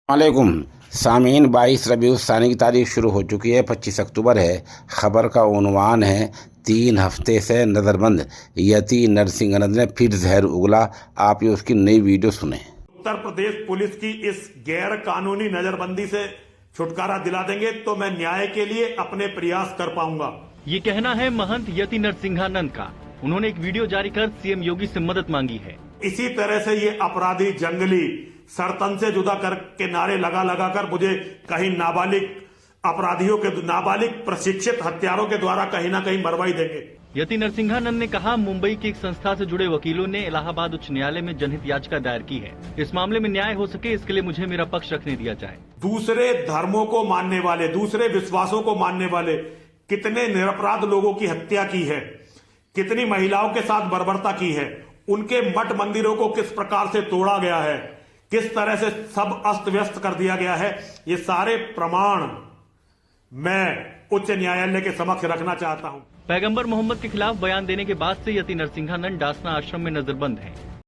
वालेकुम सामीन 22 रबीउल सानी की तारीख शुरू हो चुकी है। 25 अक्टूबर है। ख़बर का उन्वान है 3 हफ्ते से नज़रबंद यति नरसिंहानंद ने फिर जहर उगला। आप ये उसकी नई वीडियो सुने। उत्तर प्रदेश पुलिस की इस गैर कानूनी नजरबंदी से छुटकारा दिला देंगे तो मैं न्याय के लिए अपने प्रयास कर पाऊंगा। ये कहना है महंत यति नरसिंहानंद का। उन्होंने एक वीडियो जारी कर सीएम योगी से मदद मांगी है। इसी तरह से ये अपराधी जंगली सरतन से जुदा करके नारे लगा लगा कर मुझे कहीं नाबालिग अपराधियों के नाबालिग प्रशिक्षित हत्यारों के द्वारा कहीं ना कहीं मरवाई देंगे। यति नरसिंहानंद ने कहा, मुंबई की एक संस्था से जुड़े वकीलों ने इलाहाबाद उच्च न्यायालय में जनहित याचिका दायर की है। इस मामले में न्याय हो सके इसके लिए मुझे मेरा पक्ष रखने दिया जाए। दूसरे धर्मों को मानने वाले, दूसरे विश्वासों को मानने वाले कितने निरपराध लोगों की हत्या की है, कितनी महिलाओं के साथ बर्बरता की है, उनके मठ मंदिरों को किस प्रकार से तोड़ा गया है, किस तरह से सब अस्त व्यस्त कर दिया गया है, ये सारे प्रमाण मैं उच्च न्यायालय के समक्ष रखना चाहता हूं। पैगंबर मोहम्मद के खिलाफ बयान देने के बाद से यति नरसिंहानंद डासना आश्रम में नजरबंद हैं।